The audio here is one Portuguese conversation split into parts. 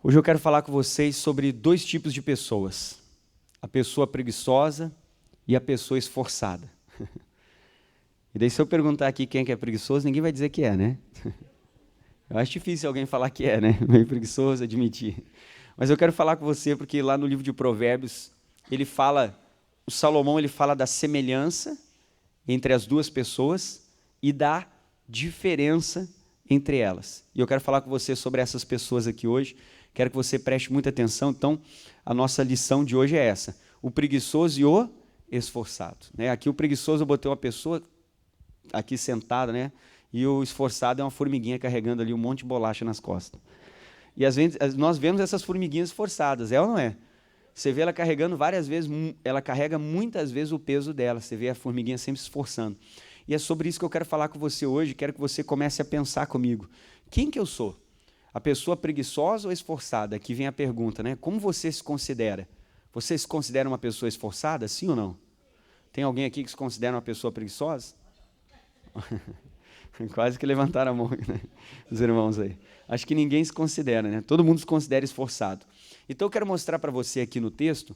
Hoje eu quero falar com vocês sobre dois tipos de pessoas: a pessoa preguiçosa e a pessoa esforçada. E daí, se eu perguntar aqui quem é preguiçoso, ninguém vai dizer que é, né? Eu acho difícil alguém falar que é, né? Meio preguiçoso, admitir. Mas eu quero falar com você porque lá no livro de Provérbios, o Salomão ele fala da semelhança entre as duas pessoas e da diferença entre elas. E eu quero falar com você sobre essas pessoas aqui hoje. Quero que você preste muita atenção. Então, a nossa lição de hoje é essa: o preguiçoso e o esforçado. Aqui o preguiçoso eu botei uma pessoa aqui sentada, né? E o esforçado é uma formiguinha carregando ali um monte de bolacha nas costas. E às vezes nós vemos essas formiguinhas esforçadas, é ou não é? Você vê ela carregando várias vezes, ela carrega muitas vezes o peso dela, você vê a formiguinha sempre se esforçando. E é sobre isso que eu quero falar com você hoje, quero que você comece a pensar comigo. Quem que eu sou? A pessoa preguiçosa ou esforçada? Aqui vem a pergunta, né? Como você se considera? Você se considera uma pessoa esforçada, sim ou não? Tem alguém aqui que se considera uma pessoa preguiçosa? Quase que levantaram a mão, né? Os irmãos aí. Acho que ninguém se considera, né? Todo mundo se considera esforçado. Então eu quero mostrar para você aqui no texto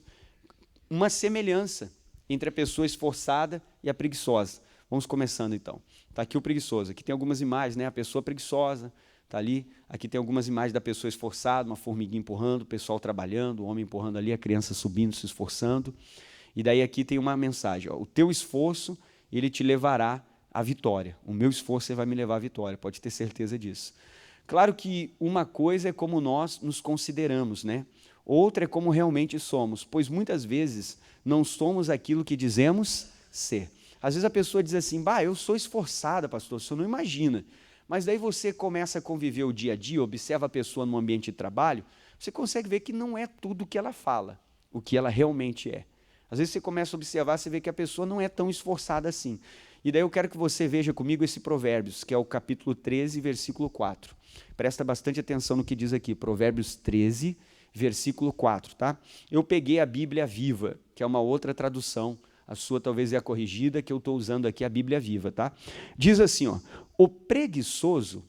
uma semelhança entre a pessoa esforçada e a preguiçosa. Vamos começando então. Está aqui o preguiçoso. Aqui tem algumas imagens, né? A pessoa preguiçosa está ali. Aqui tem algumas imagens da pessoa esforçada, uma formiguinha empurrando, o pessoal trabalhando, o homem empurrando ali, a criança subindo, se esforçando. E daí aqui tem uma mensagem: ó, o teu esforço, ele te levará à vitória. O meu esforço vai me levar à vitória, pode ter certeza disso. Claro que uma coisa é como nós nos consideramos, né? Outra é como realmente somos, pois muitas vezes não somos aquilo que dizemos ser. Às vezes a pessoa diz assim: bah, eu sou esforçada, pastor, você não imagina. Mas daí você começa a conviver o dia a dia, observa a pessoa no ambiente de trabalho, você consegue ver que não é tudo o que ela fala, o que ela realmente é. Às vezes você começa a observar, você vê que a pessoa não é tão esforçada assim. E daí eu quero que você veja comigo esse Provérbios, que é o capítulo 13, versículo 4. Presta bastante atenção no que diz aqui, Provérbios 13, versículo 4, tá? Eu peguei a Bíblia Viva, que é uma outra tradução, a sua talvez é a corrigida, que eu estou usando aqui a Bíblia Viva, tá? Diz assim, ó: o preguiçoso,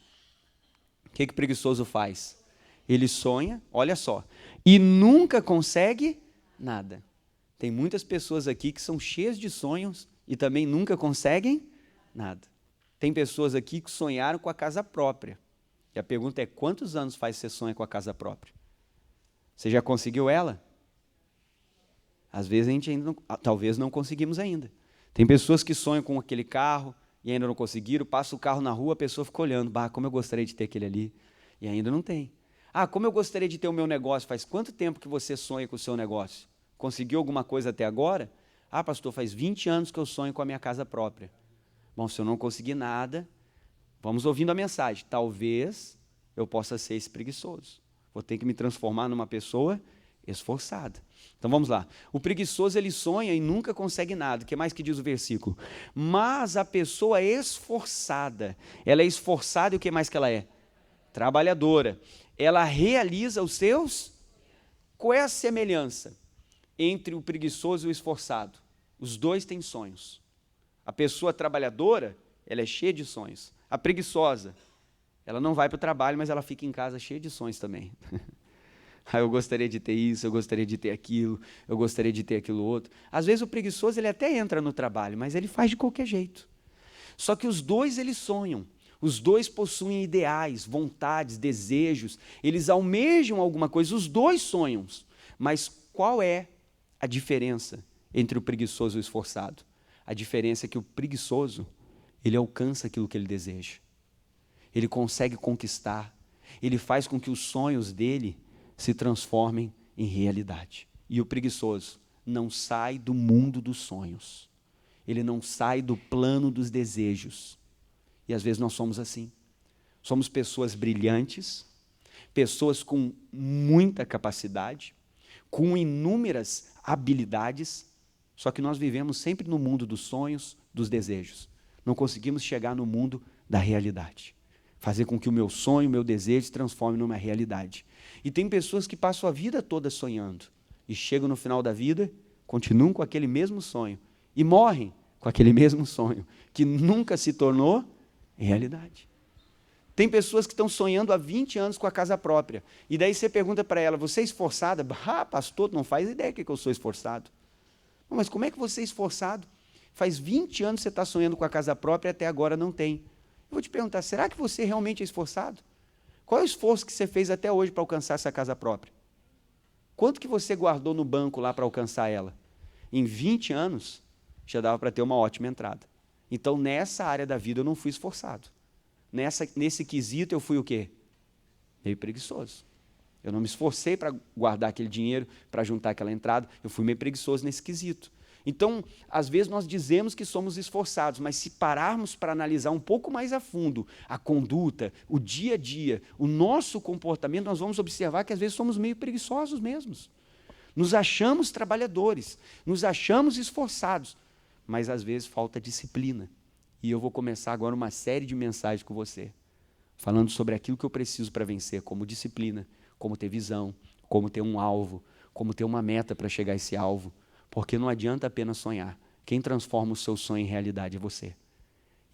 o que o preguiçoso faz? Ele sonha, olha só, e nunca consegue nada. Tem muitas pessoas aqui que são cheias de sonhos e também nunca conseguem nada. Tem pessoas aqui que sonharam com a casa própria. E a pergunta é: quantos anos faz você sonha com a casa própria? Você já conseguiu ela? Às vezes a gente ainda não, talvez não conseguimos ainda. Tem pessoas que sonham com aquele carro e ainda não conseguiram, passa o carro na rua, a pessoa fica olhando: bah, como eu gostaria de ter aquele ali, e ainda não tem. Ah, como eu gostaria de ter o meu negócio. Faz quanto tempo que você sonha com o seu negócio? Conseguiu alguma coisa até agora? Ah, pastor, faz 20 anos que eu sonho com a minha casa própria. Bom, se eu não conseguir nada, vamos ouvindo a mensagem. Talvez eu possa ser esse preguiçoso. Vou ter que me transformar numa pessoa esforçada. Então vamos lá. O preguiçoso, ele sonha e nunca consegue nada. O que mais que diz o versículo? Mas a pessoa esforçada, ela é esforçada e o que mais que ela é? Trabalhadora. Ela realiza os seus... Qual é a semelhança entre o preguiçoso e o esforçado? Os dois têm sonhos. A pessoa trabalhadora, ela é cheia de sonhos. A preguiçosa, ela não vai para o trabalho, mas ela fica em casa cheia de sonhos também. Eu gostaria de ter isso, eu gostaria de ter aquilo, eu gostaria de ter aquilo outro. Às vezes o preguiçoso, ele até entra no trabalho, mas ele faz de qualquer jeito. Só que os dois, eles sonham. Os dois possuem ideais, vontades, desejos. Eles almejam alguma coisa, os dois sonham. Mas qual é a diferença entre o preguiçoso e o esforçado? A diferença é que o preguiçoso, ele alcança aquilo que ele deseja. Ele consegue conquistar. Ele faz com que os sonhos dele se transformem em realidade. E o preguiçoso não sai do mundo dos sonhos. Ele não sai do plano dos desejos. E às vezes nós somos assim. Somos pessoas brilhantes, pessoas com muita capacidade, com inúmeras habilidades, só que nós vivemos sempre no mundo dos sonhos, dos desejos. Não conseguimos chegar no mundo da realidade. Fazer com que o meu sonho, o meu desejo se transforme numa realidade. E tem pessoas que passam a vida toda sonhando e chegam no final da vida, continuam com aquele mesmo sonho e morrem com aquele mesmo sonho, que nunca se tornou realidade. Tem pessoas que estão sonhando há 20 anos com a casa própria. E daí você pergunta para ela, você é esforçada? Ah, pastor, não faz ideia que eu sou esforçado. Mas como é que você é esforçado? Faz 20 anos que você está sonhando com a casa própria e até agora não tem. Eu vou te perguntar, será que você realmente é esforçado? Qual é o esforço que você fez até hoje para alcançar essa casa própria? Quanto que você guardou no banco lá para alcançar ela? Em 20 anos, já dava para ter uma ótima entrada. Então, nessa área da vida, eu não fui esforçado. Nesse quesito, eu fui o quê? Meio preguiçoso. Eu não me esforcei para guardar aquele dinheiro, para juntar aquela entrada. Eu fui meio preguiçoso nesse quesito. Então, às vezes nós dizemos que somos esforçados, mas se pararmos para analisar um pouco mais a fundo a conduta, o dia a dia, o nosso comportamento, nós vamos observar que às vezes somos meio preguiçosos mesmos. Nos achamos trabalhadores, nos achamos esforçados, mas às vezes falta disciplina. E eu vou começar agora uma série de mensagens com você, falando sobre aquilo que eu preciso para vencer, como disciplina, como ter visão, como ter um alvo, como ter uma meta para chegar a esse alvo. Porque não adianta apenas sonhar. Quem transforma o seu sonho em realidade é você.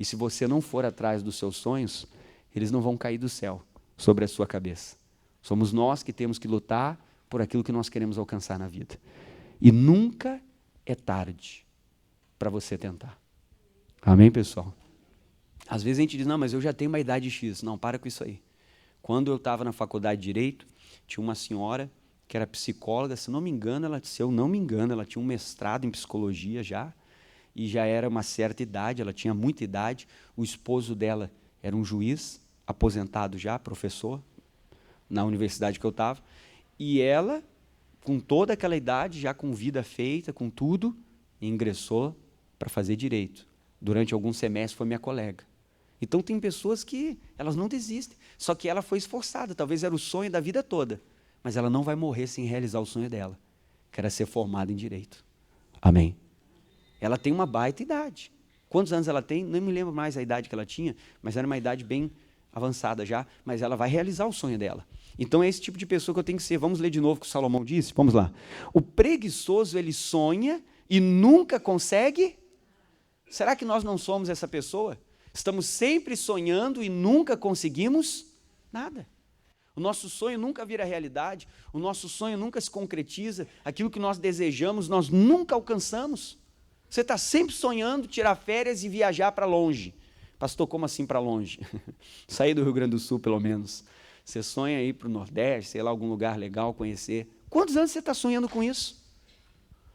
E se você não for atrás dos seus sonhos, eles não vão cair do céu sobre a sua cabeça. Somos nós que temos que lutar por aquilo que nós queremos alcançar na vida. E nunca é tarde para você tentar. Amém, pessoal? Às vezes a gente diz, não, mas eu já tenho uma idade X. Não, para com isso aí. Quando eu estava na faculdade de Direito, tinha uma senhora que era psicóloga, se eu não me engano, ela tinha um mestrado em psicologia já, e já era uma certa idade, ela tinha muita idade. O esposo dela era um juiz, aposentado já, professor, na universidade que eu estava, e ela, com toda aquela idade, já com vida feita, com tudo, ingressou para fazer direito. Durante alguns semestres foi minha colega. Então tem pessoas que elas não desistem, só que ela foi esforçada, talvez era o sonho da vida toda, mas ela não vai morrer sem realizar o sonho dela, que era ser formada em direito. Amém? Ela tem uma baita idade. Quantos anos ela tem? Não me lembro mais a idade que ela tinha, mas era uma idade bem avançada já, mas ela vai realizar o sonho dela. Então é esse tipo de pessoa que eu tenho que ser. Vamos ler de novo o que o Salomão disse? Vamos lá. O preguiçoso, ele sonha e nunca consegue. Será que nós não somos essa pessoa? Estamos sempre sonhando e nunca conseguimos nada. O nosso sonho nunca vira realidade, o nosso sonho nunca se concretiza, aquilo que nós desejamos, nós nunca alcançamos. Você está sempre sonhando tirar férias e viajar para longe. Pastor, como assim para longe? Sair do Rio Grande do Sul, pelo menos. Você sonha ir para o Nordeste, sei lá, algum lugar legal, conhecer. Quantos anos você está sonhando com isso?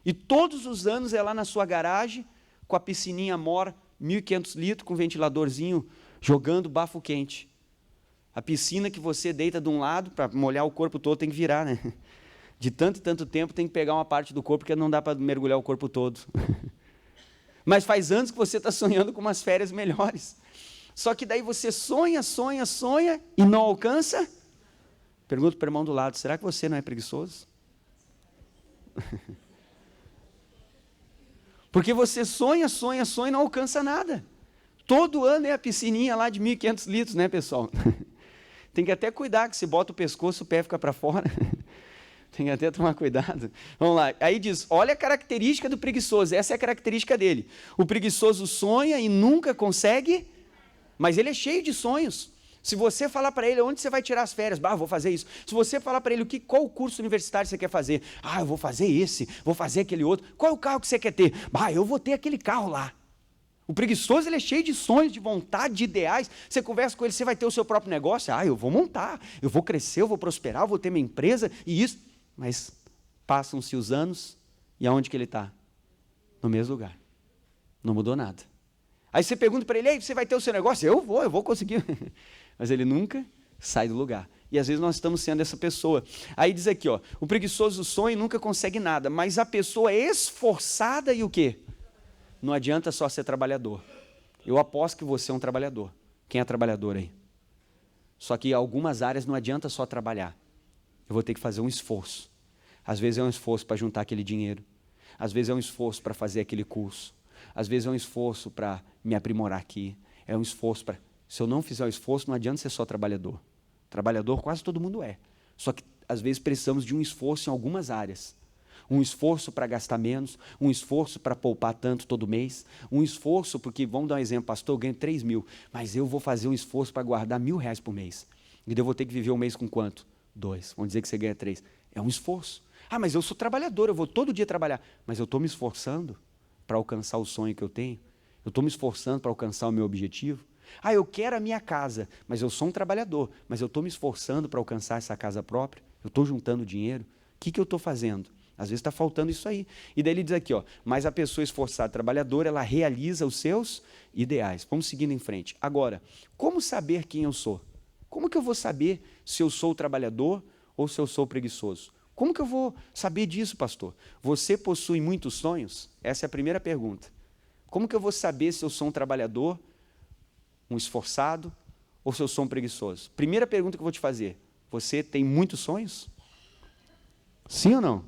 E todos os anos é lá na sua garagem, com a piscininha mora, 1.500 litros, com um ventiladorzinho, jogando bafo quente. A piscina que você deita de um lado, para molhar o corpo todo, tem que virar, né? De tanto e tanto tempo, tem que pegar uma parte do corpo, porque não dá para mergulhar o corpo todo. Mas faz anos que você está sonhando com umas férias melhores. Só que daí você sonha, sonha, sonha, e não alcança. Pergunta para o irmão do lado, será que você não é preguiçoso? Porque você sonha, sonha, sonha e não alcança nada. Todo ano é a piscininha lá de 1.500 litros, né, pessoal? Tem que até cuidar, que se bota o pescoço, o pé fica para fora. Tem que até tomar cuidado. Vamos lá. Aí diz, olha a característica do preguiçoso. Essa é a característica dele. O preguiçoso sonha e nunca consegue, mas ele é cheio de sonhos. Se você falar para ele onde você vai tirar as férias, vou fazer isso. Se você falar para ele qual curso universitário você quer fazer, eu vou fazer esse, vou fazer aquele outro. Qual é o carro que você quer ter? Eu vou ter aquele carro lá. O preguiçoso, ele é cheio de sonhos, de vontade, de ideais. Você conversa com ele, você vai ter o seu próprio negócio. Eu vou montar, eu vou crescer, eu vou prosperar, eu vou ter minha empresa e isso. Mas passam-se os anos e aonde que ele está? No mesmo lugar. Não mudou nada. Aí você pergunta para ele, você vai ter o seu negócio? Eu vou conseguir. Mas ele nunca sai do lugar. E às vezes nós estamos sendo essa pessoa. Aí diz aqui, o preguiçoso sonha e nunca consegue nada, mas a pessoa esforçada e o quê? Não adianta só ser trabalhador. Eu aposto que você é um trabalhador. Quem é trabalhador aí? Só que em algumas áreas não adianta só trabalhar. Eu vou ter que fazer um esforço. Às vezes é um esforço para juntar aquele dinheiro. Às vezes é um esforço para fazer aquele curso. Às vezes é um esforço para me aprimorar aqui. É um esforço para... Se eu não fizer o esforço, não adianta ser só trabalhador. Trabalhador quase todo mundo é. Só que às vezes precisamos de um esforço em algumas áreas. um esforço para gastar menos, um esforço para poupar tanto todo mês, um esforço, porque, vamos dar um exemplo, pastor, eu ganho 3 mil, mas eu vou fazer um esforço para guardar R$ 1.000 por mês. E eu vou ter que viver um mês com quanto? 2. Vamos dizer que você ganha 3. É um esforço. Ah, mas eu sou trabalhador, eu vou todo dia trabalhar. Mas eu estou me esforçando para alcançar o sonho que eu tenho? Eu estou me esforçando para alcançar o meu objetivo? Ah, eu quero a minha casa, mas eu sou um trabalhador, mas eu estou me esforçando para alcançar essa casa própria? Eu estou juntando dinheiro? O que eu estou fazendo? Às vezes está faltando isso aí. E daí ele diz aqui, ó, mas a pessoa esforçada, trabalhadora, ela realiza os seus ideais. Vamos seguindo em frente. Agora, como saber quem eu sou? Como que eu vou saber se eu sou trabalhador ou se eu sou preguiçoso? Como que eu vou saber disso, pastor? Você possui muitos sonhos? Essa é a primeira pergunta. Como que eu vou saber se eu sou um trabalhador, um esforçado, ou se eu sou um preguiçoso? Primeira pergunta que eu vou te fazer. Você tem muitos sonhos? Sim ou não?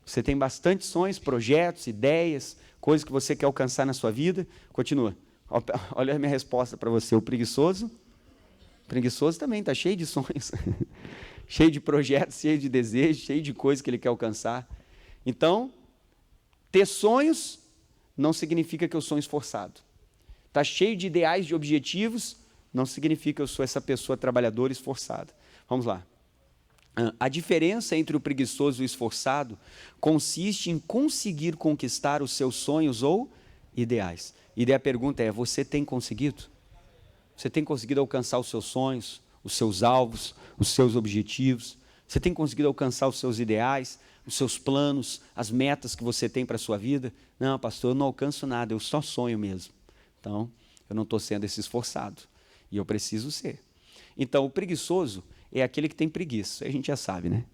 Você tem bastante sonhos, projetos, ideias, coisas que você quer alcançar na sua vida? Continua. Olha a minha resposta para você. O preguiçoso também está cheio de sonhos, cheio de projetos, cheio de desejos, cheio de coisas que ele quer alcançar. Então, ter sonhos não significa que eu sou um esforçado. Está cheio de ideais, de objetivos, não significa que eu sou essa pessoa trabalhadora esforçada. Vamos lá. A diferença entre o preguiçoso e o esforçado consiste em conseguir conquistar os seus sonhos ou ideais. E daí a pergunta é, você tem conseguido? Você tem conseguido alcançar os seus sonhos, os seus alvos, os seus objetivos? Você tem conseguido alcançar os seus ideais, os seus planos, as metas que você tem para a sua vida? Não, pastor, eu não alcanço nada, eu só sonho mesmo. Então, eu não estou sendo esse esforçado. E eu preciso ser. Então, o preguiçoso é aquele que tem preguiça. A gente já sabe, né?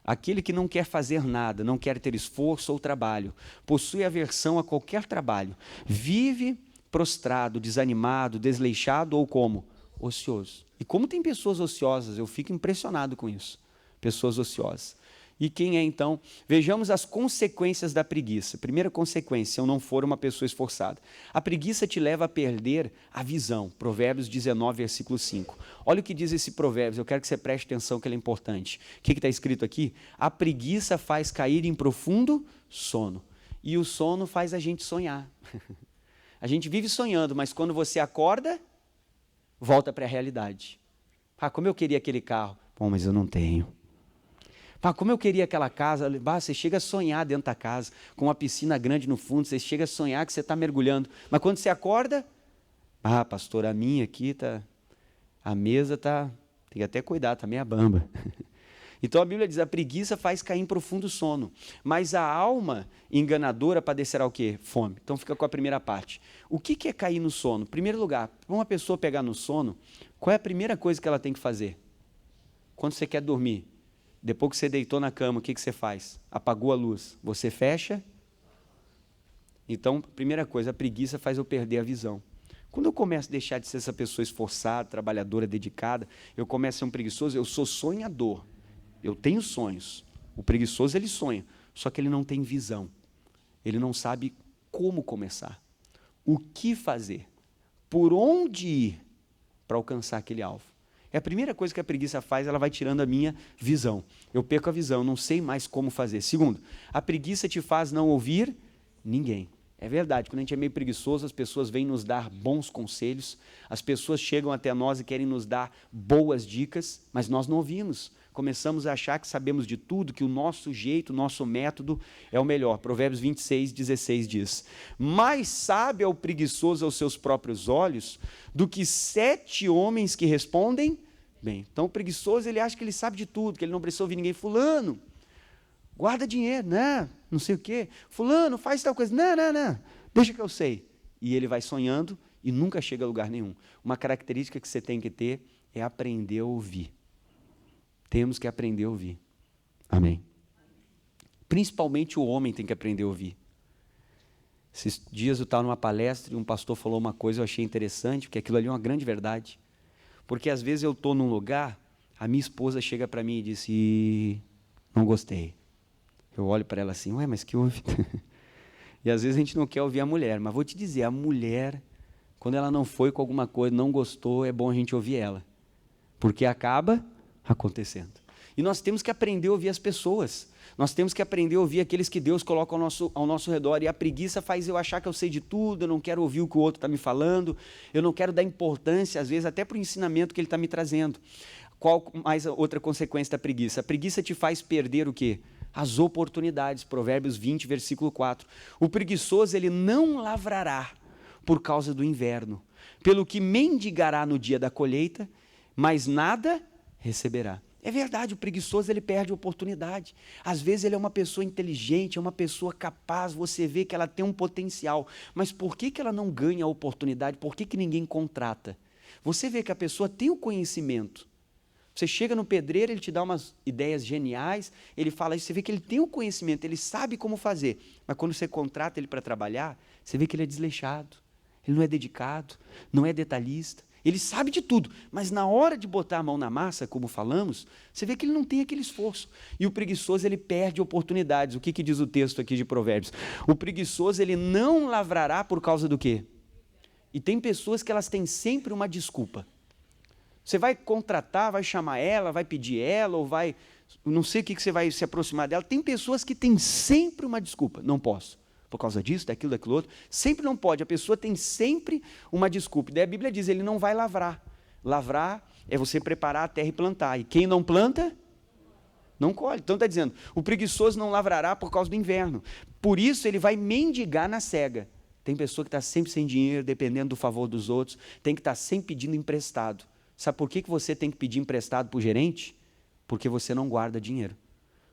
Aquele que não quer fazer nada, não quer ter esforço ou trabalho, possui aversão a qualquer trabalho, vive prostrado, desanimado, desleixado ou como? Ocioso. E como tem pessoas ociosas, eu fico impressionado com isso. Pessoas ociosas. E quem é então? Vejamos as consequências da preguiça. Primeira consequência, se eu não for uma pessoa esforçada. A preguiça te leva a perder a visão. Provérbios 19, versículo 5. Olha o que diz esse Provérbios, eu quero que você preste atenção que ele é importante. O que está escrito aqui? A preguiça faz cair em profundo sono. E o sono faz a gente sonhar. A gente vive sonhando, mas quando você acorda, volta para a realidade. Ah, como eu queria aquele carro. Bom, mas eu não tenho. Ah, como eu queria aquela casa. Você chega a sonhar dentro da casa, com uma piscina grande no fundo, você chega a sonhar que você está mergulhando. Mas quando você acorda, pastor, a minha aqui a mesa está, tem que até cuidar, está meia bamba. Então a Bíblia diz, a preguiça faz cair em profundo sono, mas a alma enganadora padecerá o quê? Fome. Então fica com a primeira parte. O que é cair no sono? Em primeiro lugar, para uma pessoa pegar no sono, qual é a primeira coisa que ela tem que fazer? Quando você quer dormir, depois que você deitou na cama, o que você faz? Apagou a luz, você fecha? Então, primeira coisa, a preguiça faz eu perder a visão. Quando eu começo a deixar de ser essa pessoa esforçada, trabalhadora, dedicada, eu começo a ser um preguiçoso, eu sou sonhador. Eu tenho sonhos. O preguiçoso, ele sonha, só que ele não tem visão. Ele não sabe como começar, o que fazer, por onde ir para alcançar aquele alvo. É a primeira coisa que a preguiça faz, ela vai tirando a minha visão. Eu perco a visão, não sei mais como fazer. Segundo, a preguiça te faz não ouvir ninguém. É verdade, quando a gente é meio preguiçoso, as pessoas vêm nos dar bons conselhos, as pessoas chegam até nós e querem nos dar boas dicas, mas nós não ouvimos. Começamos a achar que sabemos de tudo, que o nosso jeito, o nosso método é o melhor. Provérbios 26, 16 diz, mais sábio é o preguiçoso aos seus próprios olhos do que 7 homens que respondem bem. Então o preguiçoso, ele acha que ele sabe de tudo, que ele não precisa ouvir ninguém. Fulano, guarda dinheiro, não sei o quê. Fulano, faz tal coisa, não, deixa que eu sei. E ele vai sonhando e nunca chega a lugar nenhum. Uma característica que você tem que ter é aprender a ouvir. Temos que aprender a ouvir. Amém. Principalmente o homem tem que aprender a ouvir. Esses dias eu estava numa palestra e um pastor falou uma coisa, eu achei interessante, porque aquilo ali é uma grande verdade. Porque às vezes eu estou num lugar, a minha esposa chega para mim e diz, não gostei. Eu olho para ela assim, mas que houve? E às vezes a gente não quer ouvir a mulher, mas vou te dizer, a mulher, quando ela não foi com alguma coisa, não gostou, é bom a gente ouvir ela. Porque acaba acontecendo. E nós temos que aprender a ouvir as pessoas. Nós temos que aprender a ouvir aqueles que Deus coloca ao nosso redor. E a preguiça faz eu achar que eu sei de tudo, eu não quero ouvir o que o outro está me falando, eu não quero dar importância, às vezes, até para o ensinamento que ele está me trazendo. Qual mais outra consequência da preguiça? A preguiça te faz perder o quê? As oportunidades. Provérbios 20, versículo 4. O preguiçoso, ele não lavrará por causa do inverno, pelo que mendigará no dia da colheita, mas nada receberá. É verdade, o preguiçoso ele perde a oportunidade. Às vezes ele é uma pessoa inteligente, é uma pessoa capaz, você vê que ela tem um potencial, mas por que ela não ganha a oportunidade? Por que ninguém contrata? Você vê que a pessoa tem o conhecimento. Você chega no pedreiro, ele te dá umas ideias geniais, ele fala isso, você vê que ele tem o conhecimento, ele sabe como fazer, mas quando você contrata ele para trabalhar, você vê que ele é desleixado, ele não é dedicado, não é detalhista. Ele sabe de tudo, mas na hora de botar a mão na massa, como falamos, você vê que ele não tem aquele esforço. E o preguiçoso, ele perde oportunidades. O que diz o texto aqui de Provérbios? O preguiçoso, ele não lavrará por causa do quê? E tem pessoas que elas têm sempre uma desculpa. Você vai contratar, vai chamar ela, vai pedir ela, ou vai... Não sei o que você vai se aproximar dela. Tem pessoas que têm sempre uma desculpa. Não posso. Por causa disso, daquilo, daquilo outro. Sempre não pode, a pessoa tem sempre uma desculpa. Daí a Bíblia diz, ele não vai lavrar. Lavrar é você preparar a terra e plantar. E quem não planta, não colhe. Então está dizendo, o preguiçoso não lavrará por causa do inverno. Por isso ele vai mendigar na cega. Tem pessoa que está sempre sem dinheiro, dependendo do favor dos outros, tem que estar sempre pedindo emprestado. Sabe por que você tem que pedir emprestado para o gerente? Porque você não guarda dinheiro.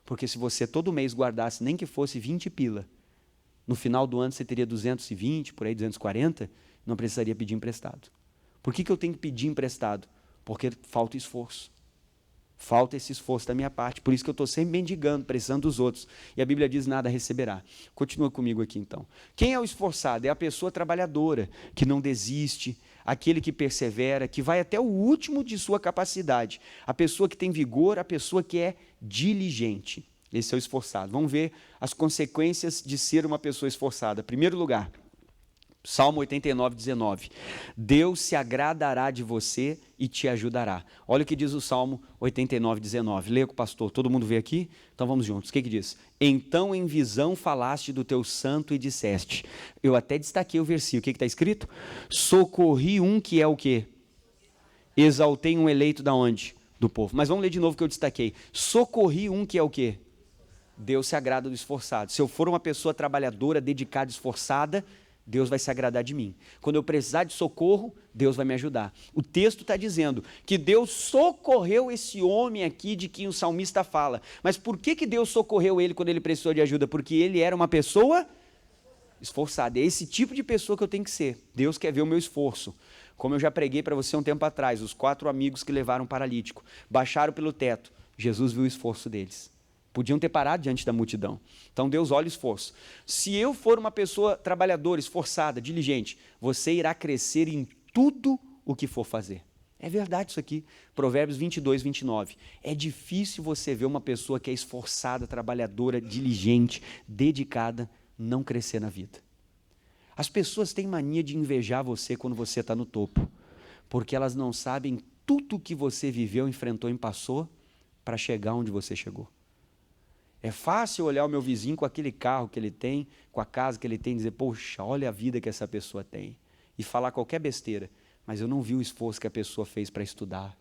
Porque se você todo mês guardasse, nem que fosse 20 pila, no final do ano você teria 220, por aí 240, não precisaria pedir emprestado. Por que eu tenho que pedir emprestado? Porque falta esforço. Falta esse esforço da minha parte. Por isso que eu estou sempre mendigando, precisando dos outros. E a Bíblia diz, nada receberá. Continua comigo aqui então. Quem é o esforçado? É a pessoa trabalhadora, que não desiste, aquele que persevera, que vai até o último de sua capacidade. A pessoa que tem vigor, a pessoa que é diligente. Esse é o esforçado. Vamos ver as consequências de ser uma pessoa esforçada. Primeiro lugar, Salmo 89, 19. Deus se agradará de você e te ajudará. Olha o que diz o Salmo 89, 19. Leia com o pastor. Todo mundo vê aqui? Então vamos juntos. O que diz? Então em visão falaste do teu santo e disseste. Eu até destaquei o versículo. O que está escrito? Socorri um que é o quê? Exaltei um eleito da onde? Do povo. Mas vamos ler de novo o que eu destaquei. Socorri um que é o quê? Deus se agrada do esforçado. Se eu for uma pessoa trabalhadora, dedicada, esforçada, Deus vai se agradar de mim. Quando eu precisar de socorro, Deus vai me ajudar. O texto está dizendo que Deus socorreu esse homem aqui de quem o salmista fala. Mas por que Deus socorreu ele quando ele precisou de ajuda? Porque ele era uma pessoa esforçada. É esse tipo de pessoa que eu tenho que ser. Deus quer ver o meu esforço. Como eu já preguei para você um tempo atrás, os 4 amigos que levaram um paralítico, baixaram pelo teto. Jesus viu o esforço deles. Podiam ter parado diante da multidão. Então Deus olha o esforço. Se eu for uma pessoa trabalhadora, esforçada, diligente, você irá crescer em tudo o que for fazer. É verdade isso aqui. Provérbios 22, 29. É difícil você ver uma pessoa que é esforçada, trabalhadora, diligente, dedicada, não crescer na vida. As pessoas têm mania de invejar você quando você está no topo, porque elas não sabem tudo o que você viveu, enfrentou e passou para chegar onde você chegou. É fácil olhar o meu vizinho com aquele carro que ele tem, com a casa que ele tem, e dizer, poxa, olha a vida que essa pessoa tem. E falar qualquer besteira. Mas eu não vi o esforço que a pessoa fez para estudar,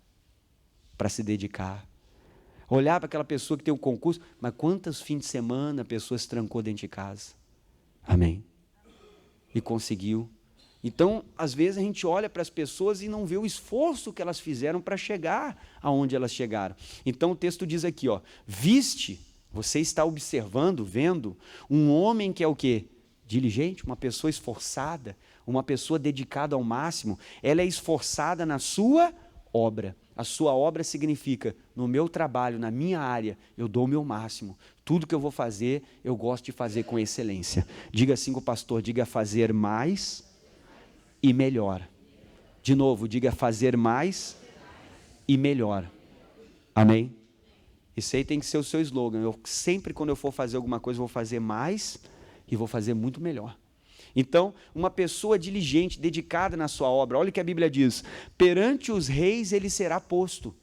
para se dedicar. Olhar para aquela pessoa que tem um concurso, mas quantos fins de semana a pessoa se trancou dentro de casa? Amém. E conseguiu. Então, às vezes a gente olha para as pessoas e não vê o esforço que elas fizeram para chegar aonde elas chegaram. Então o texto diz aqui, ó, viste... Você está observando, vendo, um homem que é o quê? Diligente, uma pessoa esforçada, uma pessoa dedicada ao máximo. Ela é esforçada na sua obra. A sua obra significa, no meu trabalho, na minha área, eu dou o meu máximo. Tudo que eu vou fazer, eu gosto de fazer com excelência. Diga assim com o pastor, diga fazer mais e melhor. De novo, diga fazer mais e melhor. Amém? Isso aí tem que ser o seu slogan. Eu sempre, quando eu for fazer alguma coisa, vou fazer mais e vou fazer muito melhor. Então, uma pessoa diligente, dedicada na sua obra, olha o que a Bíblia diz, perante os reis ele será posto.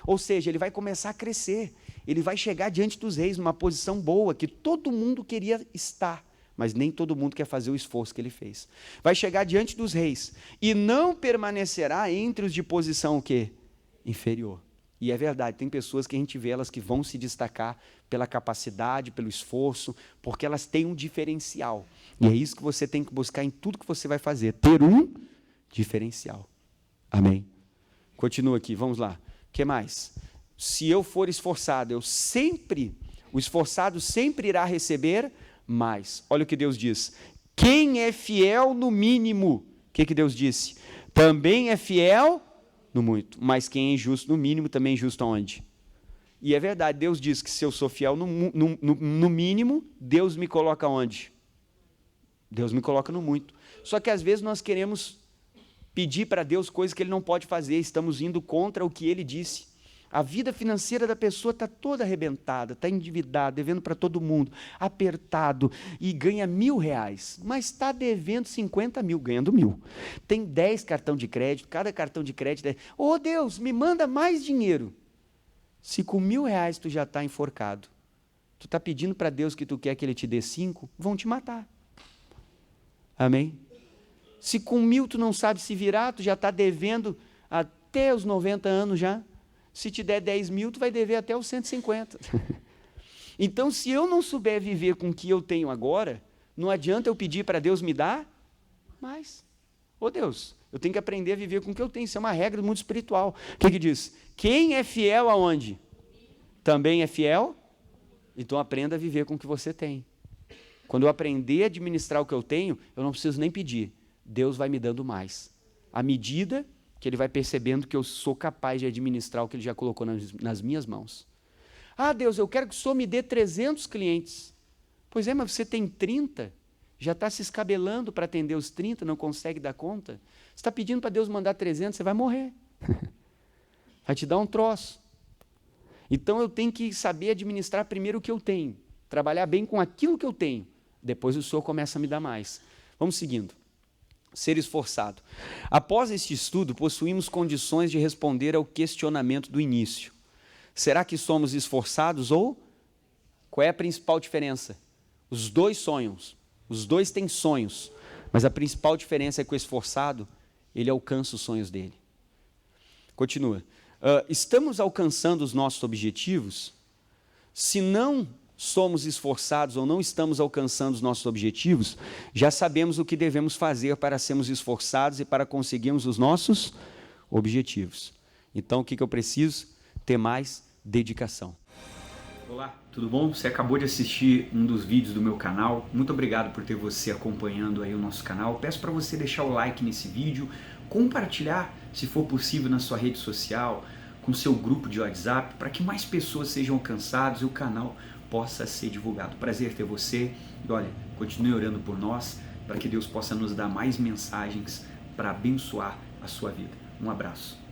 Ou seja, ele vai começar a crescer. ele vai chegar diante dos reis numa posição boa, que todo mundo queria estar, mas nem todo mundo quer fazer o esforço que ele fez. Vai chegar diante dos reis e não permanecerá entre os de posição o quê? Inferior. E é verdade, tem pessoas que a gente vê elas que vão se destacar pela capacidade, pelo esforço, porque elas têm um diferencial. E é isso que você tem que buscar em tudo que você vai fazer, ter um diferencial. Amém? Continua aqui, vamos lá. O que mais? Se eu for esforçado, o esforçado sempre irá receber mais. Olha o que Deus diz. Quem é fiel no mínimo, o que Deus disse? Também é fiel no muito. Mas quem é injusto no mínimo, também é injusto aonde? E é verdade, Deus diz que se eu sou fiel no mínimo, Deus me coloca onde? Deus me coloca no muito. Só que às vezes nós queremos pedir para Deus coisas que Ele não pode fazer, estamos indo contra o que Ele disse. A vida financeira da pessoa está toda arrebentada, está endividada, devendo para todo mundo, apertado, e ganha R$1.000, mas está devendo 50 mil, ganhando 1.000. Tem 10 cartão de crédito, cada cartão de crédito é, ô Deus, me manda mais dinheiro. Se com R$1.000 tu já está enforcado, tu está pedindo para Deus que tu quer que Ele te dê 5, vão te matar. Amém? Se com 1.000 tu não sabe se virar, tu já está devendo até os 90 anos já. Se te der 10 mil, tu vai dever até os 150. Então, se eu não souber viver com o que eu tenho agora, não adianta eu pedir para Deus me dar mais. Ô Deus, eu tenho que aprender a viver com o que eu tenho. Isso é uma regra do mundo espiritual. O que diz? Quem é fiel aonde? Também é fiel? Então aprenda a viver com o que você tem. Quando eu aprender a administrar o que eu tenho, eu não preciso nem pedir. Deus vai me dando mais. À medida que Ele vai percebendo que eu sou capaz de administrar o que Ele já colocou nas minhas mãos. Ah, Deus, eu quero que o Senhor me dê 300 clientes. Pois é, mas você tem 30, já está se escabelando para atender os 30, não consegue dar conta. Você está pedindo para Deus mandar 300, você vai morrer. Vai te dar um troço. Então eu tenho que saber administrar primeiro o que eu tenho, trabalhar bem com aquilo que eu tenho, depois o Senhor começa a me dar mais. Vamos seguindo. Ser esforçado. Após este estudo, possuímos condições de responder ao questionamento do início. Será que somos esforçados ou? Qual é a principal diferença? Os dois sonhos, os dois têm sonhos, mas a principal diferença é que o esforçado, ele alcança os sonhos dele. Continua. Estamos alcançando os nossos objetivos? Se não somos esforçados ou não estamos alcançando os nossos objetivos, já sabemos o que devemos fazer para sermos esforçados e para conseguirmos os nossos objetivos. Então, o que eu preciso? Ter mais dedicação. Olá, tudo bom? Você acabou de assistir um dos vídeos do meu canal. Muito obrigado por ter você acompanhando aí o nosso canal. Peço para você deixar o like nesse vídeo, compartilhar, se for possível, na sua rede social, com o seu grupo de WhatsApp, para que mais pessoas sejam alcançadas e o canal possa ser divulgado. Prazer ter você. E olha, continue orando por nós, para que Deus possa nos dar mais mensagens para abençoar a sua vida. Um abraço.